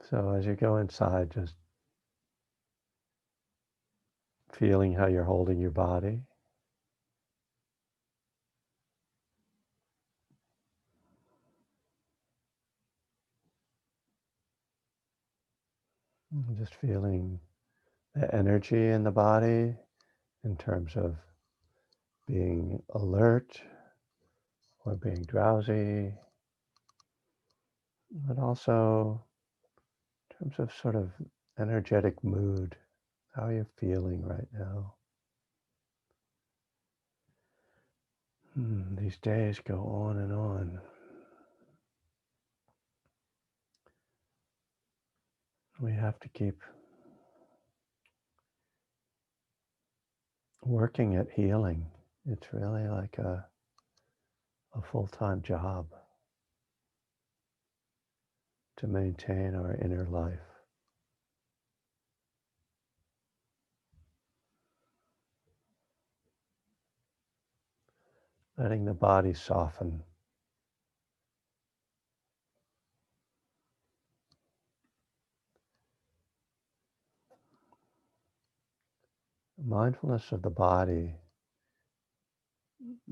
So as you go inside, just feeling how you're holding your body. Just feeling the energy in the body in terms of being alert or being drowsy, but also in terms of sort of energetic mood. How are you feeling right now? These days go on and on. We have to keep working at healing. It's really like a full-time job to maintain our inner life. Letting the body soften. Mindfulness of the body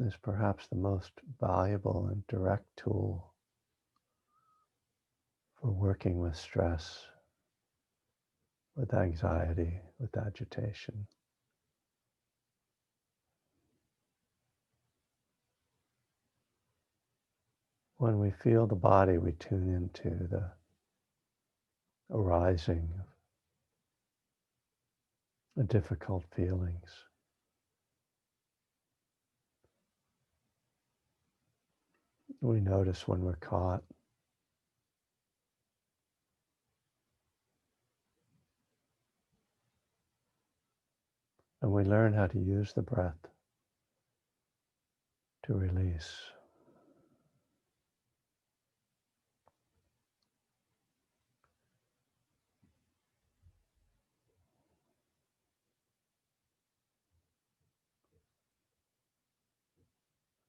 is perhaps the most valuable and direct tool for working with stress, with anxiety, with agitation. When we feel the body, we tune into the arising of difficult feelings. We notice when we're caught. And we learn how to use the breath to release.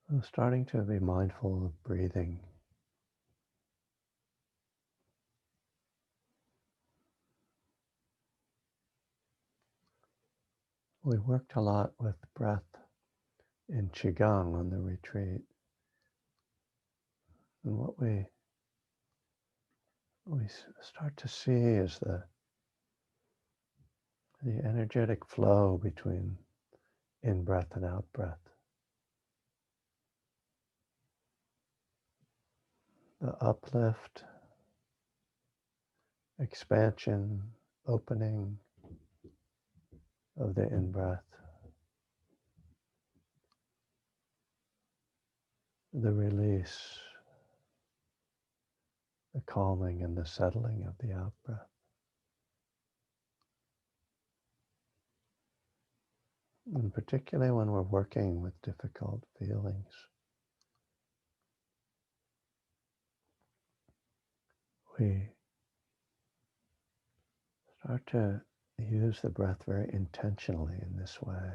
And starting to be mindful of breathing. We worked a lot with breath in Qigong on the retreat. And what we start to see is the energetic flow between in-breath and out-breath. The uplift, expansion, opening of the in-breath. The release, the calming and the settling of the out-breath. And particularly when we're working with difficult feelings, we start to use the breath very intentionally in this way.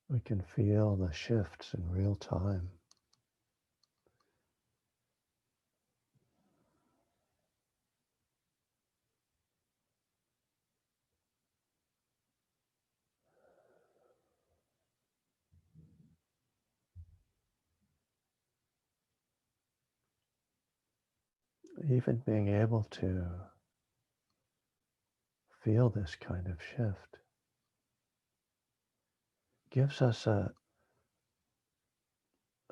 We can feel the shifts in real time. Even being able to feel this kind of shift gives us a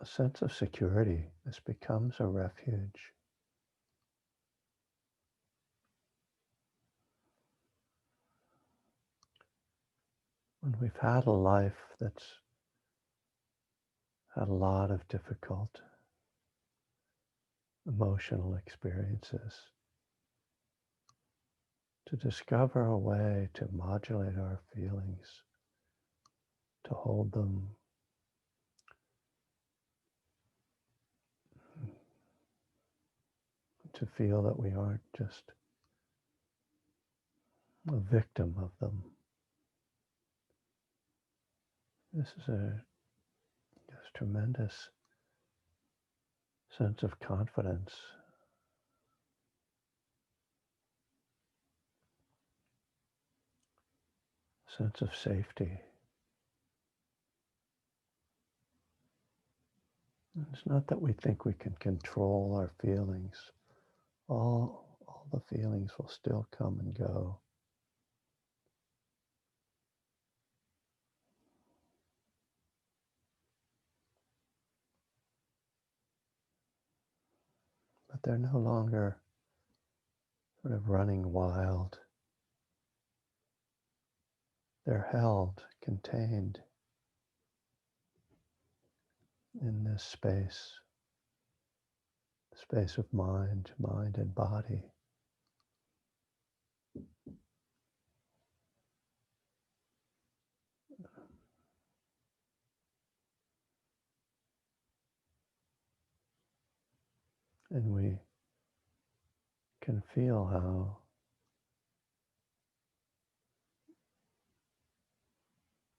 sense of security. This becomes a refuge. When we've had a life that's had a lot of difficult emotional experiences, to discover a way to modulate our feelings, to hold them, to feel that we aren't just a victim of them, This is a just tremendous sense of confidence, sense of safety. And it's not that we think we can control our feelings. All the feelings will still come and go. But they're no longer sort of running wild. They're held, contained in this space of mind and body. And we can feel how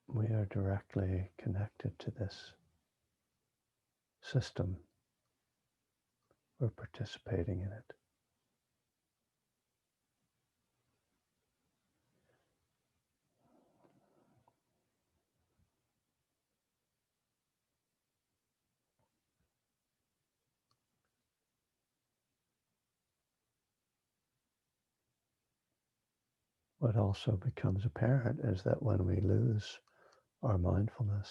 we are directly connected to this system. We're participating in it. What also becomes apparent is that when we lose our mindfulness,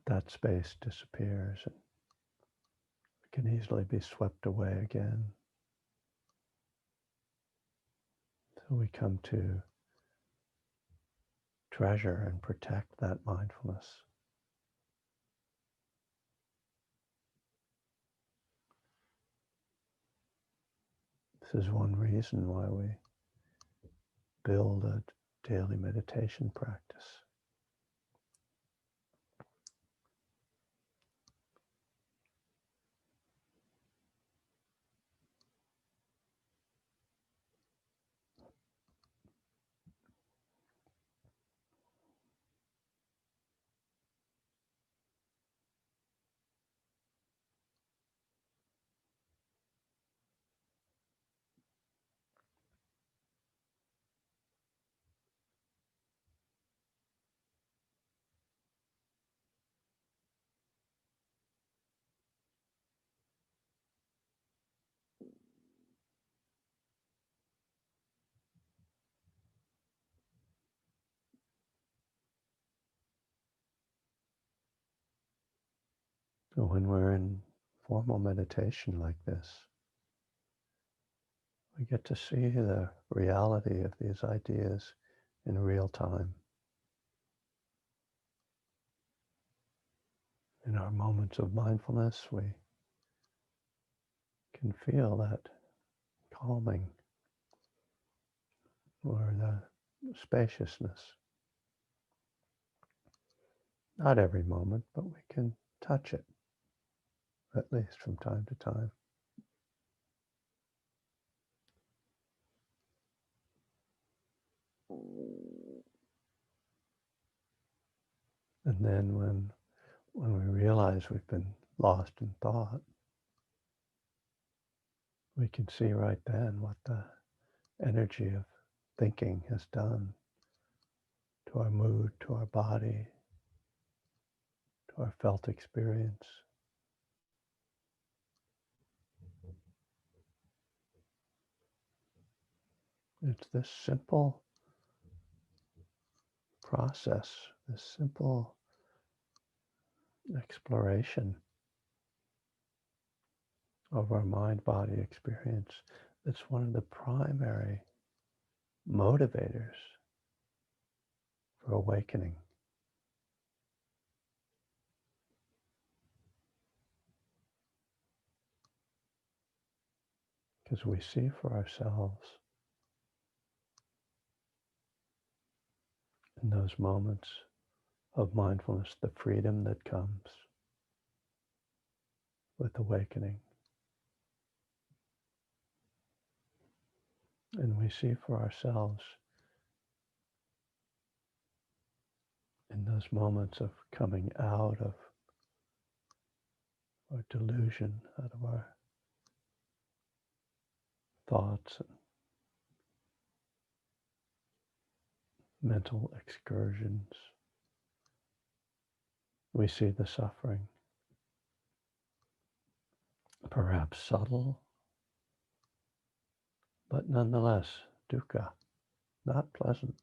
that space disappears and can easily be swept away again. So we come to treasure and protect that mindfulness. This is one reason why we build a daily meditation practice. So when we're in formal meditation like this, we get to see the reality of these ideas in real time. In our moments of mindfulness, we can feel that calming or the spaciousness. Not every moment, but we can touch it, at least from time to time. And then when we realize we've been lost in thought, we can see right then what the energy of thinking has done to our mood, to our body, to our felt experience. It's this simple process, this simple exploration of our mind-body experience that's one of the primary motivators for awakening. Because we see for ourselves in those moments of mindfulness the freedom that comes with awakening. And we see for ourselves in those moments of coming out of our delusion, out of our thoughts and mental excursions, we see the suffering, perhaps subtle, but nonetheless dukkha, not pleasant.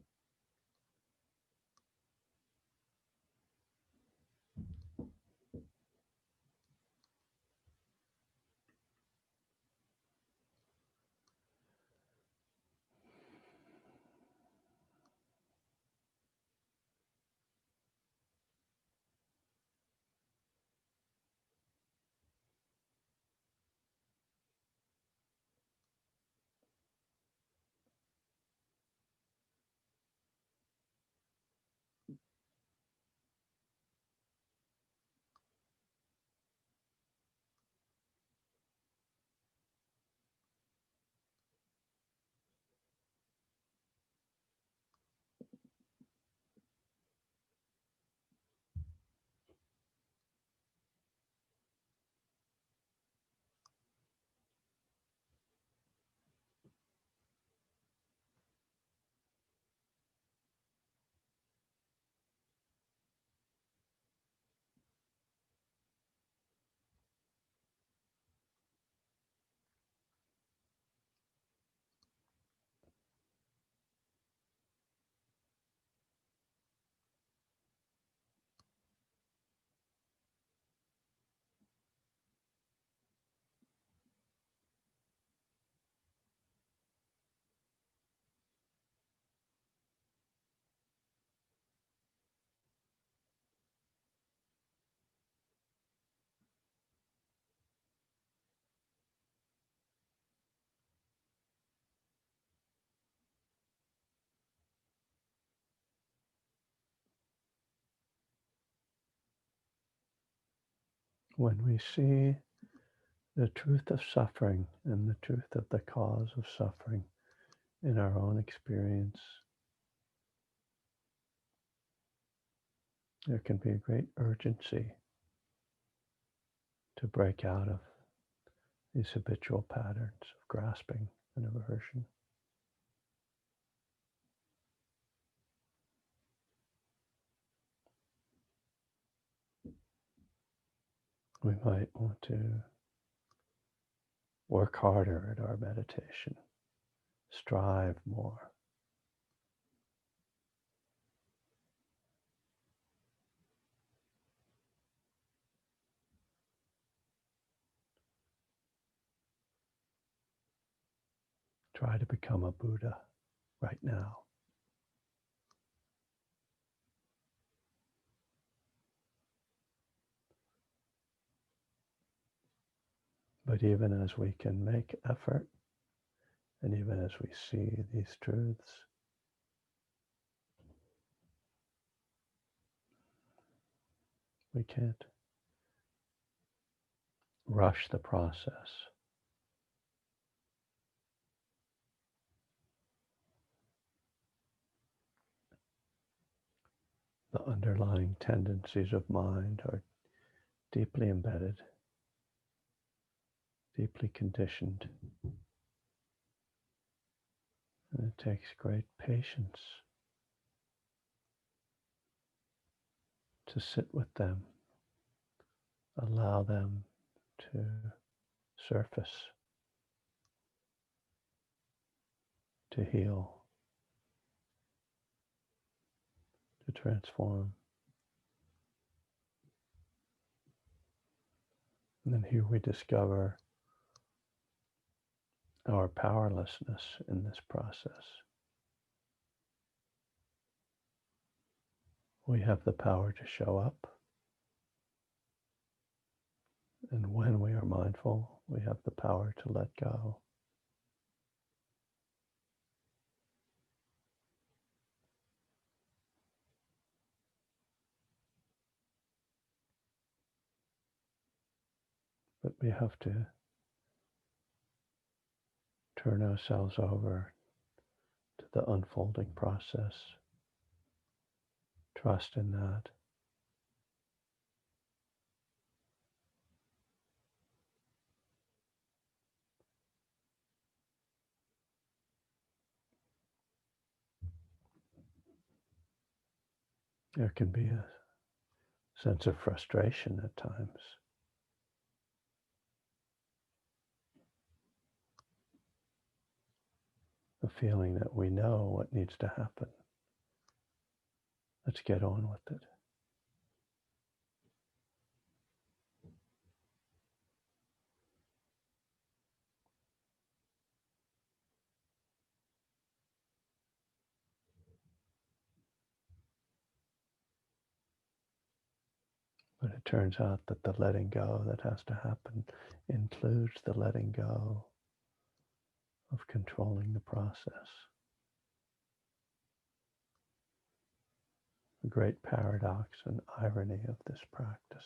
When we see the truth of suffering and the truth of the cause of suffering in our own experience, there can be a great urgency to break out of these habitual patterns of grasping and aversion. We might want to work harder at our meditation, strive more, try to become a Buddha right now. But even as we can make effort, and even as we see these truths, we can't rush the process. The underlying tendencies of mind are deeply embedded, deeply conditioned. And it takes great patience to sit with them, allow them to surface, to heal, to transform. And then here we discover our powerlessness in this process. We have the power to show up, and when we are mindful, we have the power to let go. But we have to turn ourselves over to the unfolding process, Trust in that. There can be a sense of frustration at times. The feeling that we know what needs to happen. Let's get on with it. But it turns out that the letting go that has to happen includes the letting go of controlling the process. The great paradox and irony of this practice.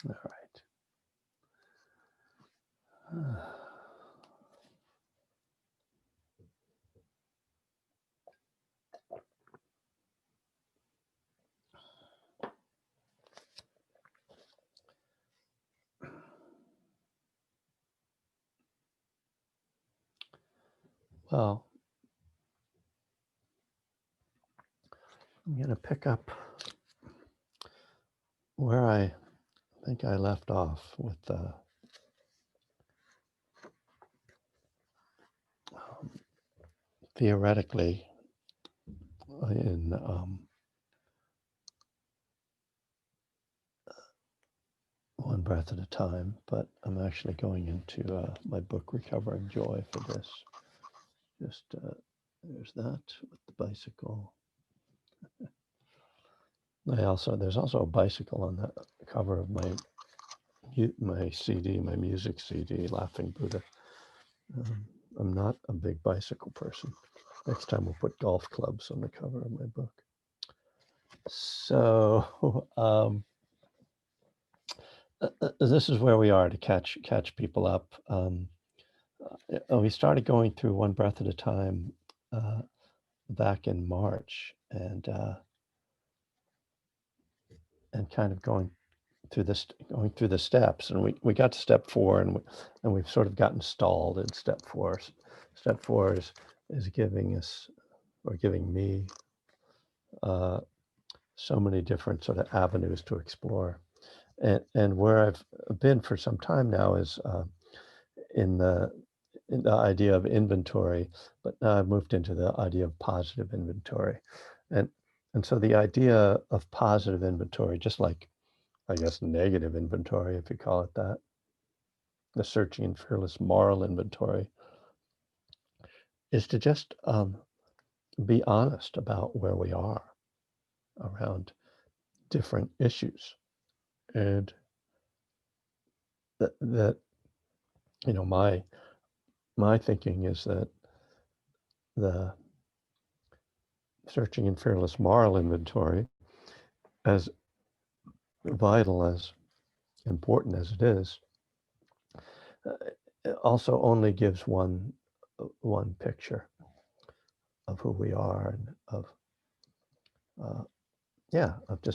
All right. Well, I'm going to pick up where I think I left off with theoretically in one breath at a time, but I'm actually going into my book Recovering Joy for this. Just there's that with the bicycle. There's also a bicycle on the cover of my CD, my music CD, Laughing Buddha. I'm not a big bicycle person. Next time we'll put golf clubs on the cover of my book. So this is where we are to catch people up. We started going through one breath at a time back in March, and kind of going through the steps, and we got to step 4, and we've sort of gotten stalled in step 4. Step 4 is giving me so many different sort of avenues to explore, and where I've been for some time now is in the idea of inventory, but now I've moved into the idea of positive inventory, and so the idea of positive inventory, just like I guess negative inventory, if you call it that, the searching and fearless moral inventory, is to just be honest about where we are around different issues, and that my thinking is that the searching and fearless moral inventory, as vital, as important as it is, it also only gives one picture of who we are, and of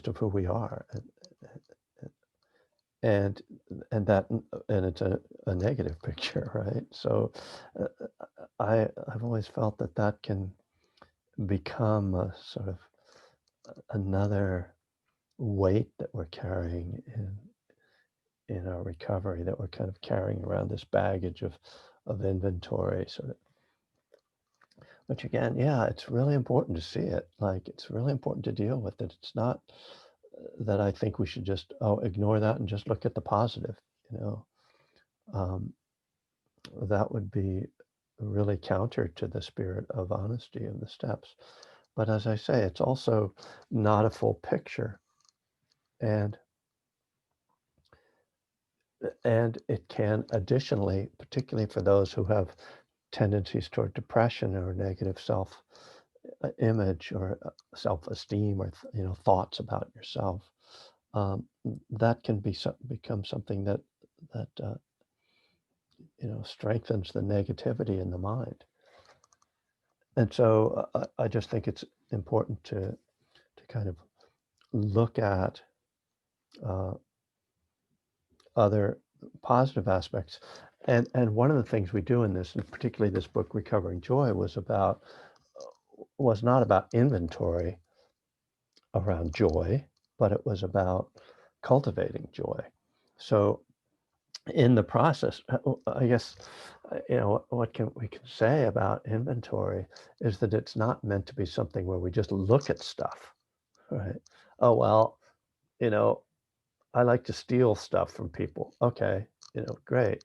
of who we are, and it's a negative picture, right? So I've always felt that can become a sort of another weight that we're carrying in our recovery, that we're kind of carrying around this baggage of inventory, sort of. Which again, yeah, it's really important to see it. Like, it's really important to deal with it. It's not that I think we should just ignore that and just look at the positive. Um, that would be really counter to the spirit of honesty of the steps. But as I say, it's also not a full picture, and it can additionally, particularly for those who have tendencies toward depression or negative self image or self-esteem, or thoughts about yourself, that can become something that strengthens the negativity in the mind. And so I just think it's important to kind of look at other positive aspects. And one of the things we do in this, and particularly this book, Recovering Joy, was not about inventory around joy, but it was about cultivating joy. So in the process, I guess, what we can say about inventory is that it's not meant to be something where we just look at stuff, right? Oh, well, I like to steal stuff from people. Okay, great,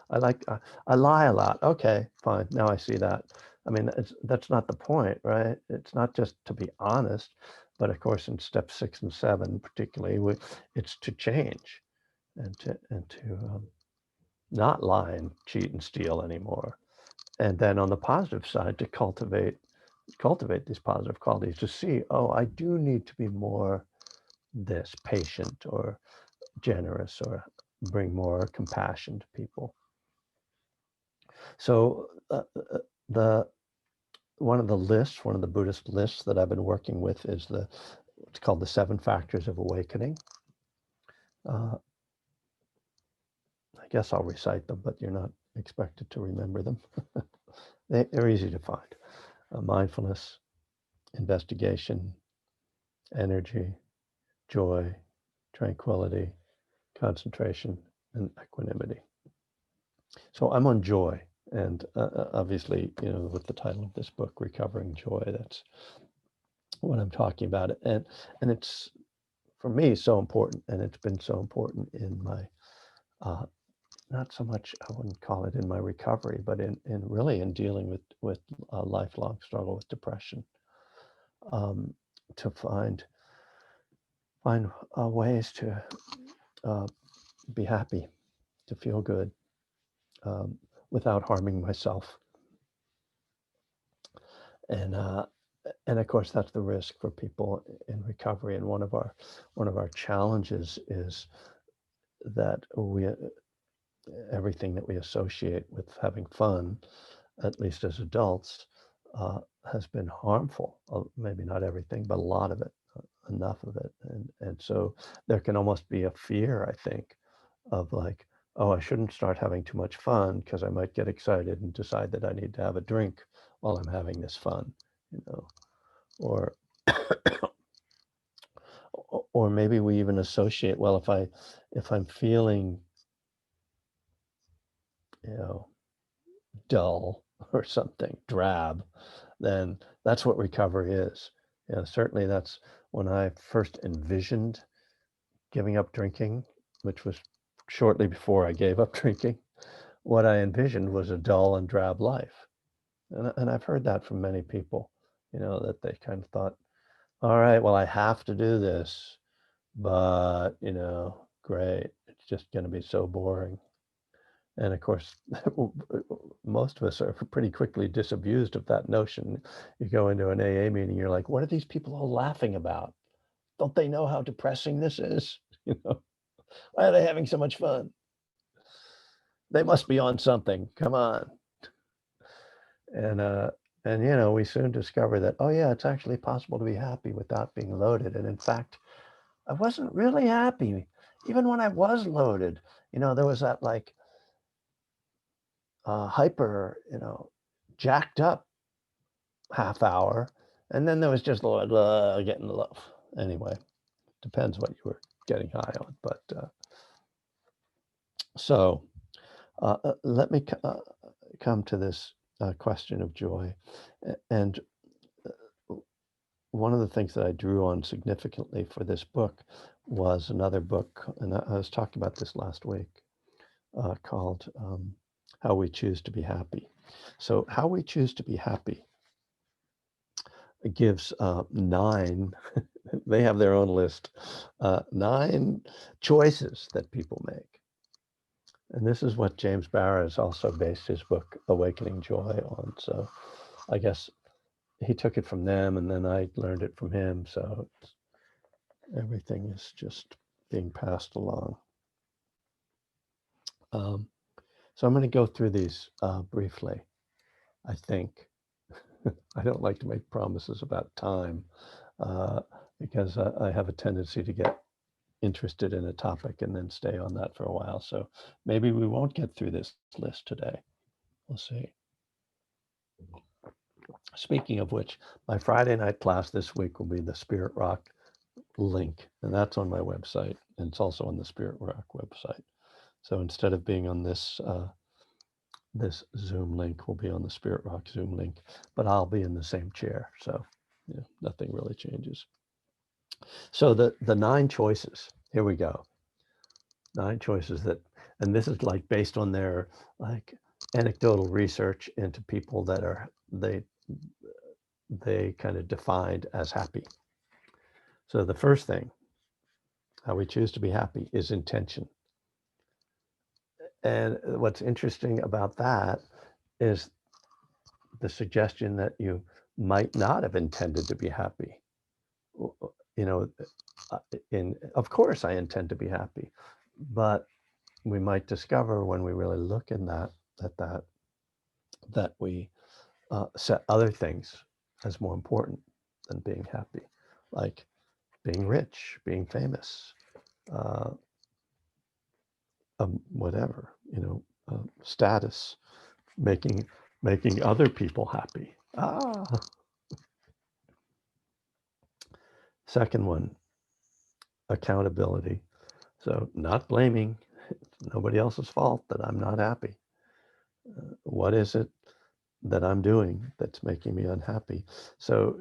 I lie a lot. Okay, fine. Now I see that. I mean, that's not the point, right? It's not just to be honest, but of course, in step 6 and 7, particularly, it's to change and to not lie and cheat and steal anymore. And then on the positive side, to cultivate these positive qualities, to see, oh, I do need to be more this patient or generous or bring more compassion to people. So the one of the Buddhist lists that I've been working with is it's called the 7 Factors of Awakening. I guess I'll recite them, but you're not expected to remember them. They're easy to find. Mindfulness, investigation, energy, joy, tranquility, concentration, and equanimity. So I'm on joy, and obviously, with the title of this book, Recovering Joy, that's what I'm talking about. And it's, for me, so important, and it's been so important in my, not so much, I wouldn't call it in my recovery, but in really in dealing with a lifelong struggle with depression, to find ways to be happy, to feel good, without harming myself. And of course, that's the risk for people in recovery. And one of our challenges is that everything that we associate with having fun, at least as adults, has been harmful. Maybe not everything, but a lot of it, enough of it. And so there can almost be a fear, I think, of like, oh, I shouldn't start having too much fun because I might get excited and decide that I need to have a drink while I'm having this fun, or or maybe we even associate, well, if I'm feeling, dull or something, drab, then that's what recovery is. Certainly that's when I first envisioned giving up drinking, which was shortly before I gave up drinking. What I envisioned was a dull and drab life. And I've heard that from many people, that they kind of thought, all right, well, I have to do this, but, great, it's just going to be so boring. And of course, most of us are pretty quickly disabused of that notion. You go into an AA meeting, you're like, what are these people all laughing about? Don't they know how depressing this is? Why are they having so much fun? They must be on something. Come on. And we soon discover that, oh yeah, it's actually possible to be happy without being loaded. And in fact, I wasn't really happy. Even when I was loaded, there was that like hyper, jacked up half hour. And then there was just getting low. Anyway, depends what you were getting high on. But so let me come to this question of joy. And one of the things that I drew on significantly for this book was another book, and I was talking about this last week, called How We Choose to Be Happy. So How We Choose to Be Happy gives 9, they have their own list, 9 choices that people make. And this is what James Barra has also based his book, Awakening Joy, on. So I guess he took it from them, and then I learned it from him. So everything is just being passed along. So I'm going to go through these briefly, I think. I don't like to make promises about time because I have a tendency to get interested in a topic and then stay on that for a while. So maybe we won't get through this list today. We'll see. Speaking of which, my Friday night class this week will be the Spirit Rock link, and that's on my website, and it's also on the Spirit Rock website. So instead of being on this this Zoom link, will be on the Spirit Rock Zoom link, but I'll be in the same chair, so nothing really changes. So the 9 choices, here we go. 9 choices that and this is like based on their like anecdotal research into people that are they kind of defined as happy. So the first thing, how we choose to be happy, is intention. And what's interesting about that is the suggestion that you might not have intended to be happy. You know, of course I intend to be happy, but we might discover when we really look in that we set other things as more important than being happy, like being rich, being famous, uh, whatever, status, making making other people happy. Second one, accountability. So not blaming. It's nobody else's fault that I'm not happy. What is it that I'm doing that's making me unhappy? So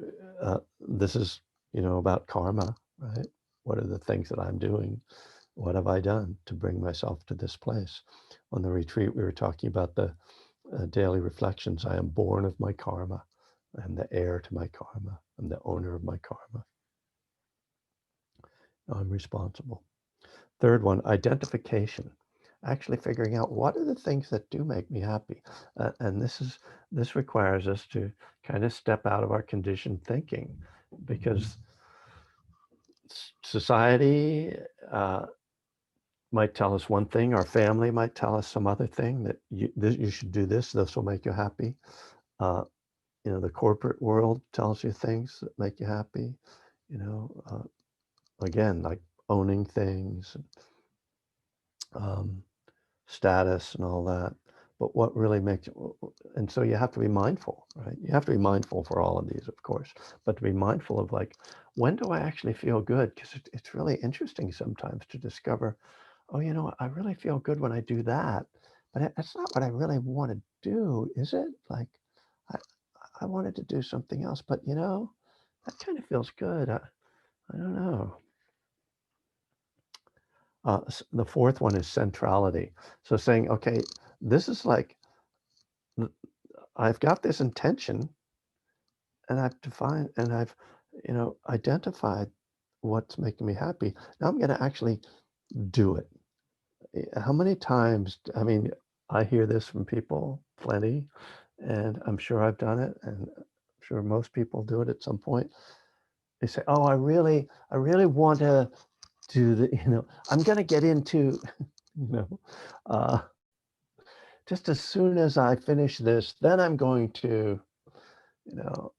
this is, about karma, right? What are the things that I'm doing? What have I done to bring myself to this place? On the retreat, we were talking about the daily reflections. I am born of my karma. I am the heir to my karma. I'm the owner of my karma. I'm responsible. Third one, identification. Actually figuring out what are the things that do make me happy. And this requires us to kind of step out of our conditioned thinking, because society might tell us one thing, our family might tell us some other thing, that you should do this will make you happy. Uh, the corporate world tells you things that make you happy. Again, like owning things, status and all that. But what really makes you, and so you have to be mindful, right? You have to be mindful for all of these, of course, but to be mindful of like, when do I actually feel good? Because it's really interesting sometimes to discover, oh, I really feel good when I do that, but that's not what I really want to do, is it? Like, I, I wanted to do something else, but that kind of feels good. I don't know. The fourth one is centrality. So saying, okay, this is like, I've got this intention, and I've defined and I've, identified what's making me happy. Now I'm going to actually do it. How many times, I mean, I hear this from people plenty, and I'm sure I've done it, and I'm sure most people do it at some point. They say, oh, I really want to do the, I'm going to get into, you know, uh, just as soon as I finish this, then I'm going to, you know,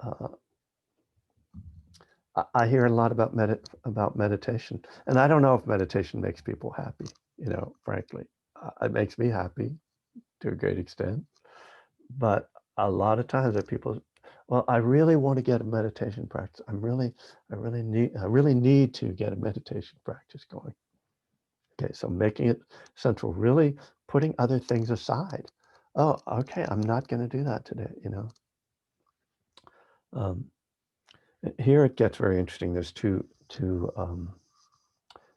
uh, I hear a lot about meditation, and I don't know if meditation makes people happy. Frankly, it makes me happy to a great extent, but a lot of times that people, well, I really want to get a meditation practice. I really need to get a meditation practice going. Okay, so making it central, really putting other things aside. Oh, okay, I'm not going to do that today. Um, Here it gets very interesting. There's the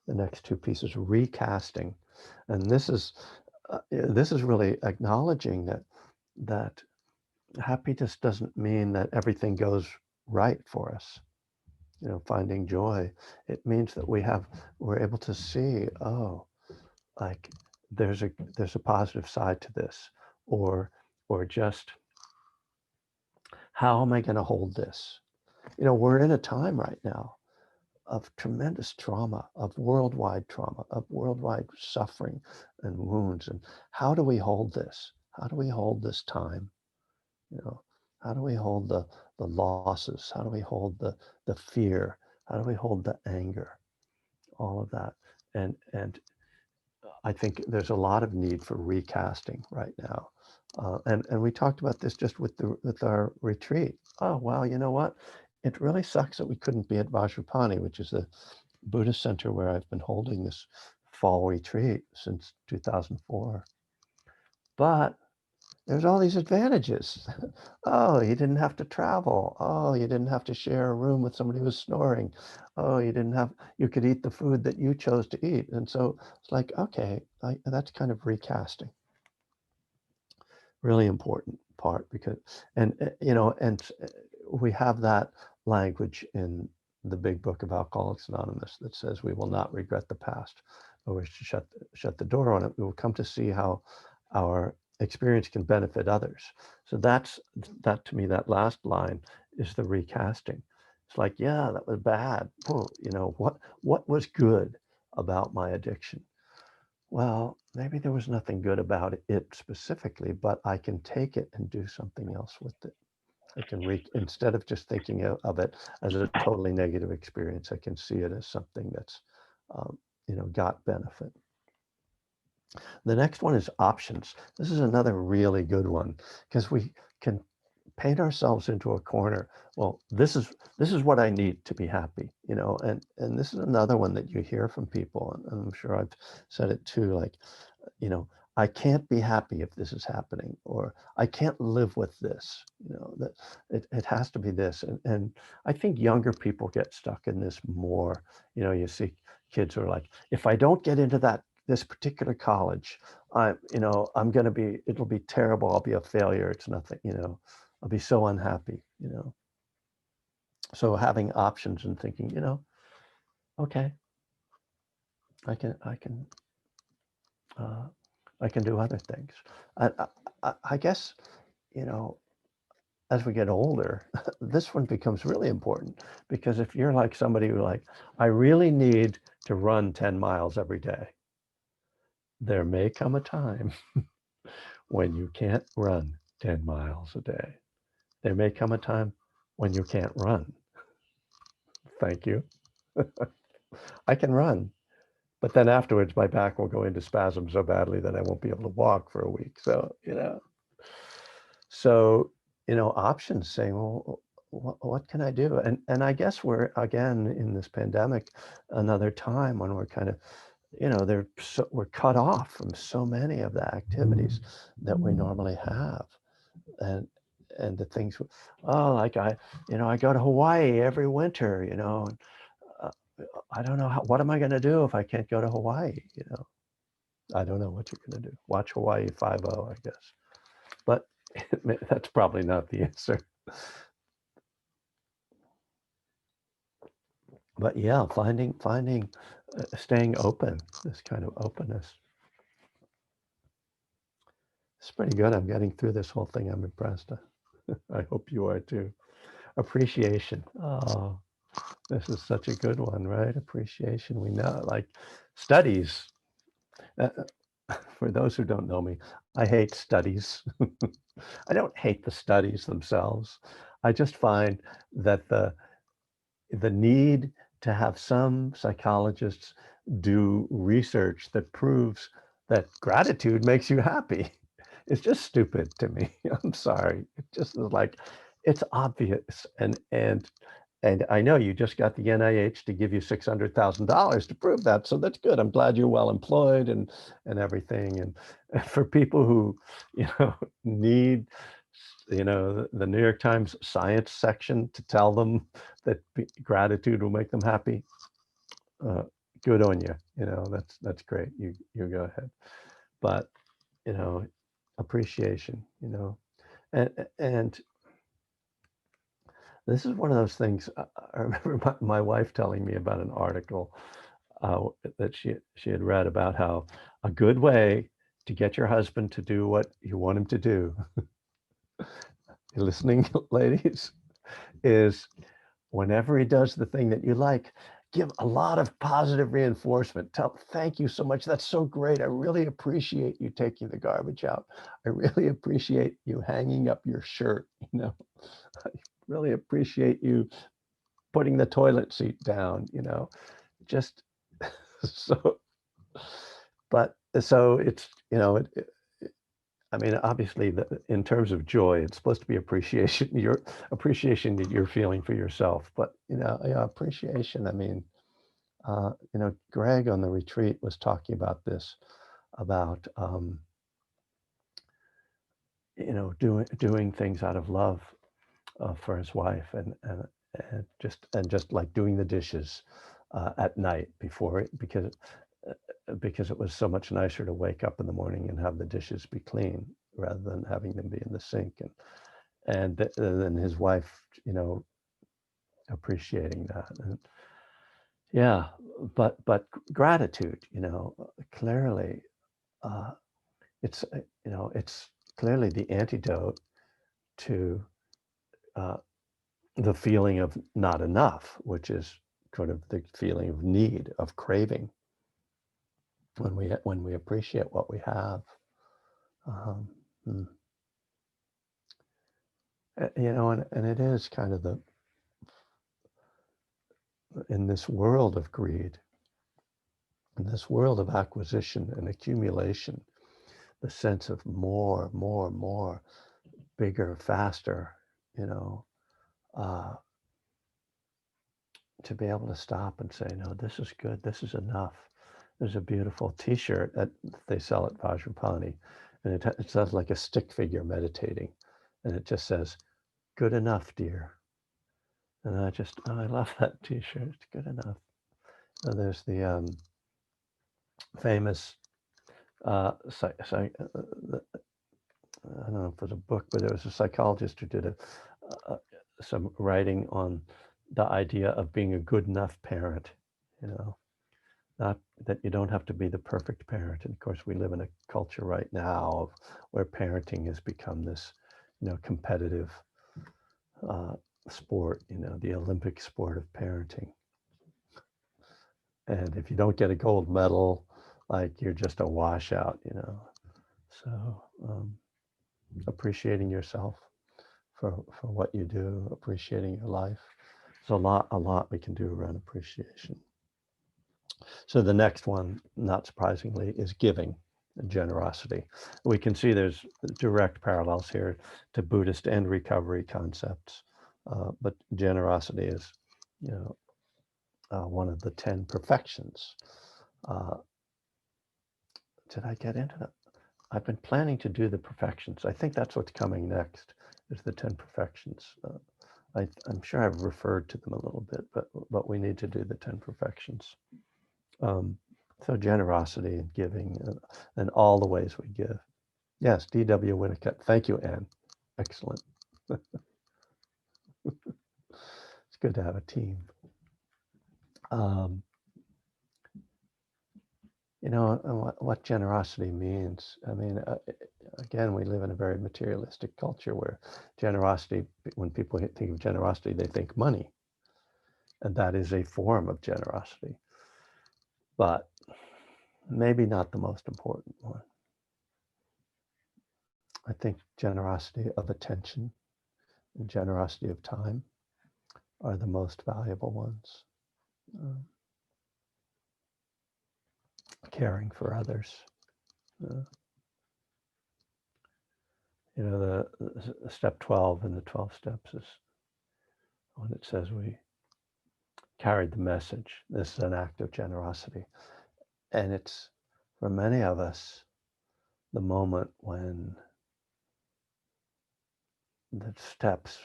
next two pieces, recasting, and this is really acknowledging that happiness doesn't mean that everything goes right for us. Finding joy, it means that we're able to see, oh, like there's a positive side to this, or just how am I going to hold this? We're in a time right now of tremendous trauma, of worldwide suffering and wounds. And how do we hold this? How do we hold this time? How do we hold the losses? How do we hold the fear? How do we hold the anger? All of that. And I think there's a lot of need for recasting right now. And we talked about this just with our retreat. Oh, well, you know what? It really sucks that we couldn't be at Vajrapani, which is the Buddhist center where I've been holding this fall retreat since 2004. But there's all these advantages. Oh, you didn't have to travel. Oh, you didn't have to share a room with somebody who was snoring. Oh, you could eat the food that you chose to eat. And so it's like, okay, that's kind of recasting. Really important part because, and we have that language in the big book of Alcoholics Anonymous that says we will not regret the past, but we should shut the door on it. We will come to see how our experience can benefit others. So that to me, that last line is the recasting. It's like, yeah, that was bad. Oh, what was good about my addiction? Well, maybe there was nothing good about it specifically, but I can take it and do something else with it. I can instead of just thinking of it as a totally negative experience, I can see it as something that's, um, got benefit. The next one is options. This is another really good one because we can paint ourselves into a corner. Well, this is what I need to be happy, and this is another one that you hear from people, and I'm sure I've said it too, like, you know, I can't be happy if this is happening, or I can't live with this, that it has to be this. And I think younger people get stuck in this more. You see kids who are like, if I don't get into this particular college, it'll be terrible. I'll be a failure. It's nothing, I'll be so unhappy. So having options and thinking, okay, I can, I can, uh, I can do other things. I guess, you know, as we get older, this one becomes really important because if you're like somebody who like, I really need to run 10 miles every day, there may come a time when you can't run 10 miles a day. There may come a time when you can't run. Thank you. I can run, but then afterwards my back will go into spasm so badly that I won't be able to walk for a week. So, options saying, well, what can I do? And I guess we're again in this pandemic, another time when we're kind of, we're cut off from so many of the activities that we normally have. And and the things, oh, like I go to Hawaii every winter, and, uh, I don't know what am I going to do if I can't go to Hawaii. I don't know what you're going to do. Watch Hawaii 5-0, I guess. But that's probably not the answer. But yeah, staying open, this kind of openness. It's pretty good. I'm getting through this whole thing. I'm impressed. I hope you are too. Appreciation. Oh, this is such a good one, right? Appreciation. We know, like studies. Uh, for those who don't know me, I hate studies. I don't hate the studies themselves. I just find that the need to have some psychologists do research that proves that gratitude makes you happy. It's just stupid to me. I'm sorry. It just is like, it's obvious. And I know you just got the NIH to give you $600,000 to prove that. So that's good. I'm glad you're well employed and everything. And for people who, need, the New York Times science section to tell them that gratitude will make them happy, uh, good on you. That's great. You go ahead. But, you know, appreciation, and this is one of those things. I remember my wife telling me about an article that she had read about how a good way to get your husband to do what you want him to do, you listening, ladies, is whenever he does the thing that you like, give a lot of positive reinforcement. Thank you so much. That's so great. I really appreciate you taking the garbage out. I really appreciate you hanging up your shirt. I really appreciate you putting the toilet seat down, just so, but so it's, I mean, obviously, in terms of joy, it's supposed to be appreciation, your appreciation that you're feeling for yourself. But, yeah, appreciation. I mean, Greg on the retreat was talking about this, about doing things out of love for his wife, and just like doing the dishes at night because it was so much nicer to wake up in the morning and have the dishes be clean rather than having them be in the sink, and then his wife, appreciating that, and yeah, but gratitude, clearly, uh, it's clearly the antidote to uh, the feeling of not enough, which is sort of the feeling of need, of craving. When we appreciate what we have, um, mm, and it is kind of the in this world of greed, in this world of acquisition and accumulation, the sense of more, more, more, bigger, faster, you know, uh, to be able to stop and say, no, this is good, this is enough. There's a beautiful T-shirt that they sell at Vajrapani, and it says like a stick figure meditating, and it just says, "Good enough, dear." And I love that T-shirt. It's good enough. And there's the famous, I don't know if it was a book, but there was a psychologist who did uh, some writing on the idea of being a good enough parent. You know, not that you don't have to be the perfect parent. And of course, we live in a culture right now where parenting has become this, competitive uh, sport. The Olympic sport of parenting. And if you don't get a gold medal, like you're just a washout. So appreciating yourself for what you do, appreciating your life. There's a lot we can do around appreciation. So the next one, not surprisingly, is giving and generosity. We can see there's direct parallels here to Buddhist and recovery concepts, but generosity is, you know, one of the 10 perfections. Uh, did I get into that? I've been planning to do the perfections. I think that's what's coming next, is the 10 perfections. I'm sure I've referred to them a little bit, but we need to do the 10 perfections. Um, so generosity and giving and all the ways we give. Yes, D.W. Winnicott. Thank you, Anne. Excellent. It's good to have a team. Um, what generosity means. I mean, again, we live in a very materialistic culture where generosity, when people think of generosity, they think money. And that is a form of generosity, but maybe not the most important one. I think generosity of attention and generosity of time are the most valuable ones. Um, Caring for others. Uh, the step 12 in the 12 steps is when it says we carried the message. This is an act of generosity. And it's, for many of us, the moment when the steps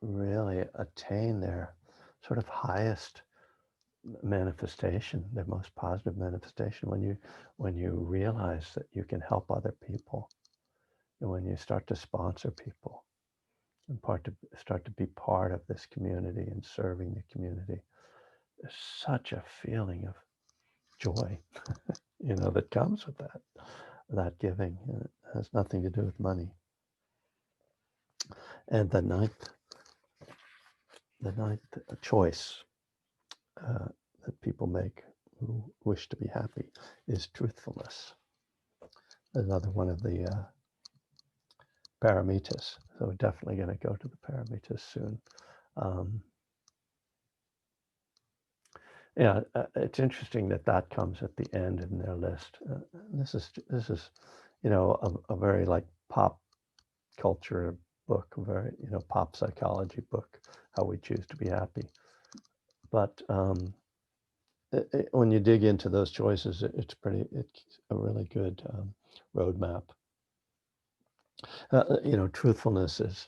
really attain their sort of highest manifestation, their most positive manifestation, when you realize that you can help other people, and when you start to sponsor people and start to be part of this community and serving the community. There's such a feeling of joy, that comes with that giving. And it has nothing to do with money. And the ninth choice that people make who wish to be happy is truthfulness. Another one of the paramitas. So we're definitely going to go to the paramitas soon. Um, yeah, it's interesting that comes at the end in their list. This is, a very like pop culture book, very pop psychology book, how we choose to be happy. But when you dig into those choices, it's a really good roadmap. Truthfulness is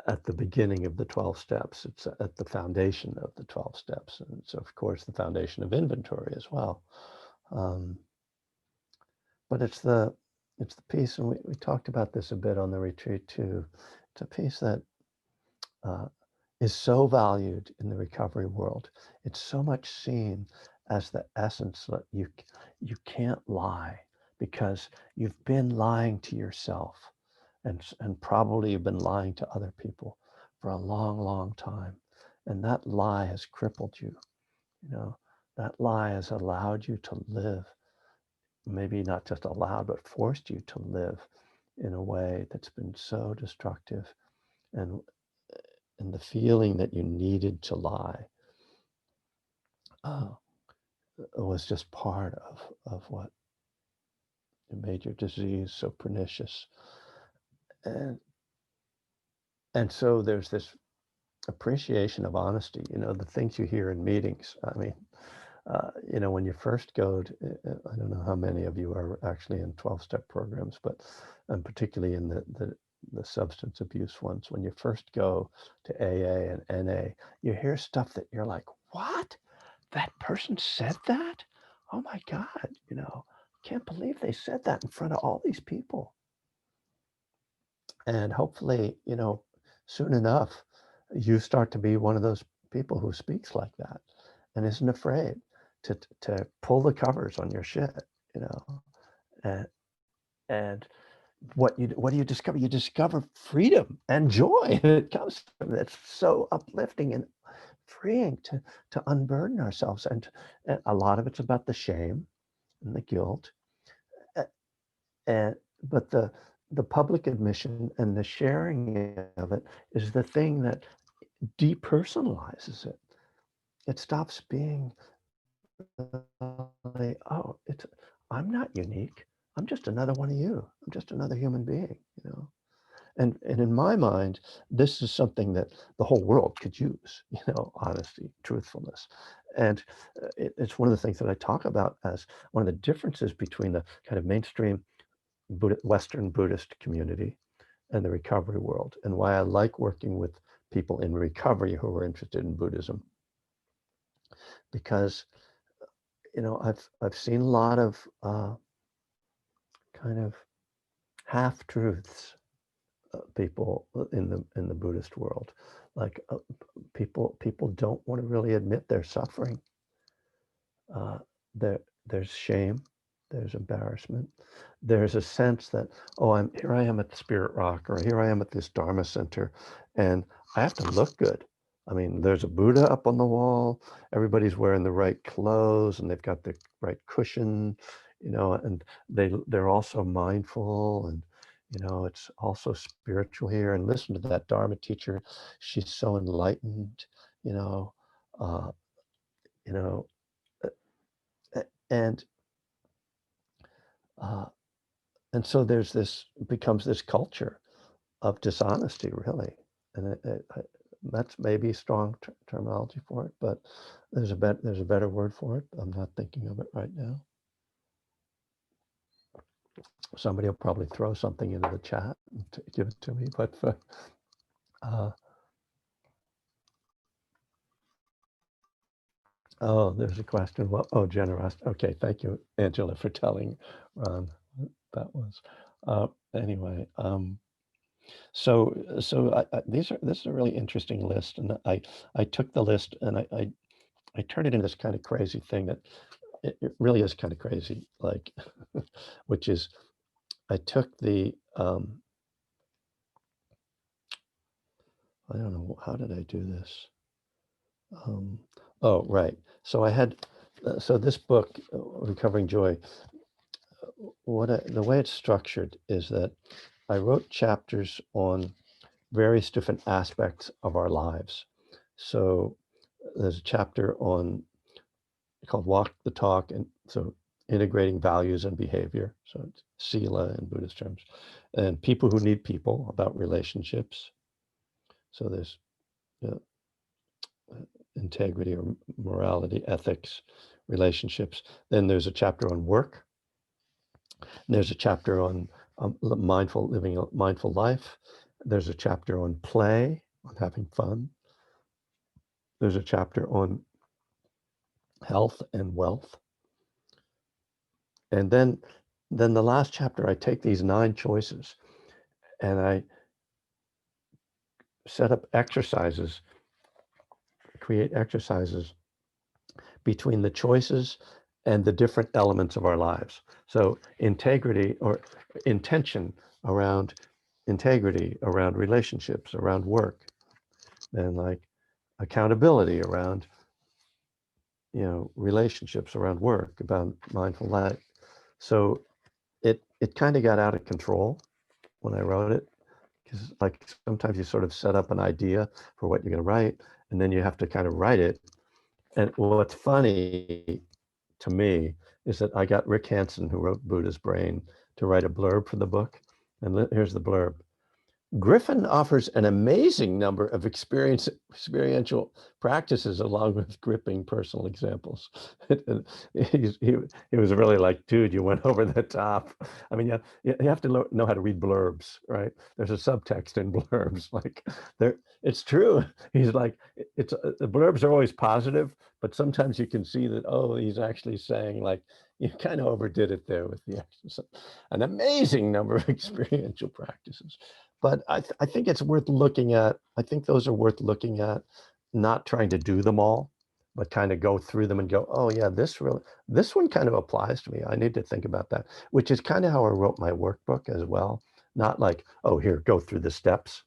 at the beginning of the 12 steps. It's at the foundation of the 12 steps. And it's, of course, the foundation of inventory as well. Um, but it's the piece, and we talked about this a bit on the retreat too. It's a piece that uh, is so valued in the recovery world. It's so much seen as the essence that you can't lie because you've been lying to yourself, and probably you've been lying to other people for a long, long time, and that lie has crippled you. That lie has allowed you to live, maybe not just allowed, but forced you to live in a way that's been so destructive, and and the feeling that you needed to lie uh, was just part of what made your disease so pernicious. And and so there's this appreciation of honesty, the things you hear in meetings. I mean, when you first go to, I don't know how many of you are actually in 12-step programs, but particularly in the substance abuse ones, when you first go to AA and NA, you hear stuff that you're like, what? That person said that? Oh my God, can't believe they said that in front of all these people. And hopefully, soon enough, you start to be one of those people who speaks like that and isn't afraid to pull the covers on your shit, you know. And and what do you discover? You discover freedom and joy. It comes from it's so uplifting and freeing to unburden ourselves. And a lot of it's about the shame and the guilt. And but the public admission and the sharing of it is the thing that depersonalizes it. It stops being like, oh, I'm not unique. I'm just another one of you. I'm just another human being. And in my mind, this is something that the whole world could use, honesty, truthfulness. And it's one of the things that I talk about as one of the differences between the kind of mainstream Western Buddhist community and the recovery world, and why I like working with people in recovery who are interested in Buddhism, because I've seen a lot of kind of half truths, people in the Buddhist world, like people don't want to really admit they're suffering. Uh, there's shame, there's embarrassment, there's a sense that, oh, here I am at the Spirit Rock, or here I am at this Dharma center, and I have to look good. I mean, there's a Buddha up on the wall, everybody's wearing the right clothes, and they've got the right cushion, and they're also mindful, and it's also spiritual here. And listen to that Dharma teacher, she's so enlightened, you know, uh, you know, and uh, and so becomes this culture of dishonesty, really. And that's maybe strong terminology for it, but there's a better word for it. I'm not thinking of it right now. Somebody will probably throw something into the chat and give it to me, but uh, oh, there's a question. Well, oh, generosity. Okay, thank you, Angela, for telling Ron what that was. Anyway, so this is a really interesting list, and I took the list and I turned it into this kind of crazy thing that it really is kind of crazy, like, which is I took I don't know, how did I do this? Oh, right. So I had, so this book, Recovering Joy, the way it's structured is that I wrote chapters on various different aspects of our lives. So there's a chapter called Walk the Talk, and so integrating values and behavior. So it's sila in Buddhist terms, and people who need people, about relationships. So there's uh, integrity or morality, ethics, relationships. Then there's a chapter on work. And there's a chapter on mindful living a mindful life. There's a chapter on play, on having fun. There's a chapter on health and wealth. And then the last chapter, I take these 9 choices and I set up exercises, create exercises between the choices and the different elements of our lives. So integrity or intention around integrity, around relationships, around work, then like accountability around, relationships, around work, about mindful life. So it kind of got out of control when I wrote it, because like sometimes you sort of set up an idea for what you're going to write, and then you have to kind of write it. And what's funny to me is that I got Rick Hanson, who wrote Buddha's Brain, to write a blurb for the book. And here's the blurb. Griffin offers an amazing number of experiential practices along with gripping personal examples. He was really like, dude, you went over the top. I mean, you have to know how to read blurbs, right? There's a subtext in blurbs. Like, it's true. He's like, the blurbs are always positive, but sometimes you can see that, oh, he's actually saying like, you kind of overdid it there with the exercise. An amazing number of experiential practices. But I think it's worth looking at. I think those are worth looking at, not trying to do them all, but kind of go through them and go, oh yeah, this one kind of applies to me. I need to think about that, which is kind of how I wrote my workbook as well. Not like, oh, here, go through the steps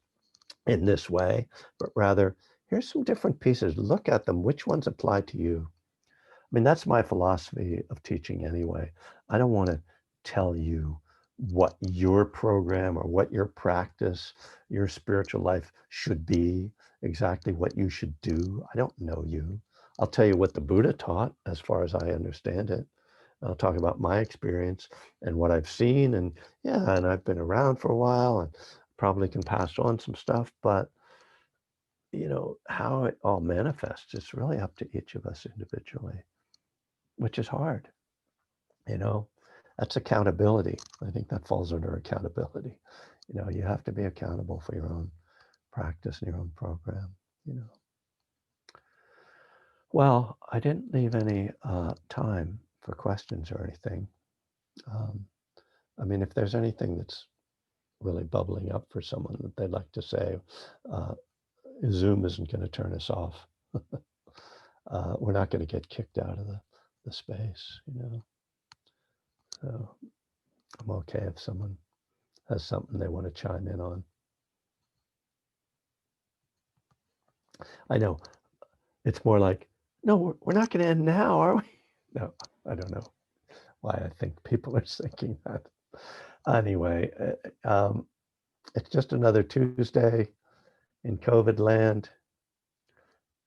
in this way, but rather, here's some different pieces. Look at them. Which ones apply to you? I mean, that's my philosophy of teaching anyway. I don't want to tell you what your program or what your practice, your spiritual life should be, exactly what you should do. I don't know you. I'll tell you what the Buddha taught as far as I understand it. I'll talk about my experience and what I've seen. And yeah, and I've been around for a while and probably can pass on some stuff, but how it all manifests, it's really up to each of us individually, which is hard. you know that's accountability. I think that falls under accountability. You have to be accountable for your own practice and your own program. you know well, I didn't leave any time for questions or anything. um, I mean, if there's anything that's really bubbling up for someone that they'd like to say, uh, Zoom isn't going to turn us off. We're not going to get kicked out of the space. So I'm okay if someone has something they want to chime in on. I know it's more like, no, we're not going to end now, are we? No, I don't know why I think people are thinking that. Anyway, it's just another Tuesday in COVID land.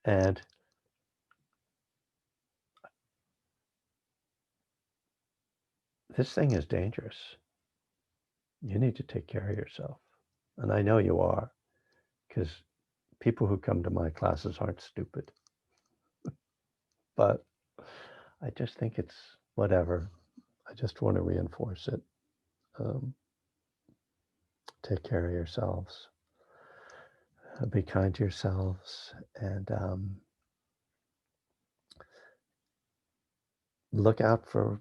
And this thing is dangerous. You need to take care of yourself. And I know you are, because people who come to my classes aren't stupid. But I just think it's whatever. I just want to reinforce it. Um, take care of yourselves. Be kind to yourselves, and look out for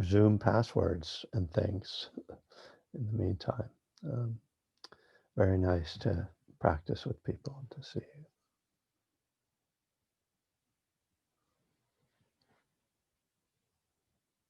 Zoom passwords and things in the meantime. Very nice to practice with people and to see you.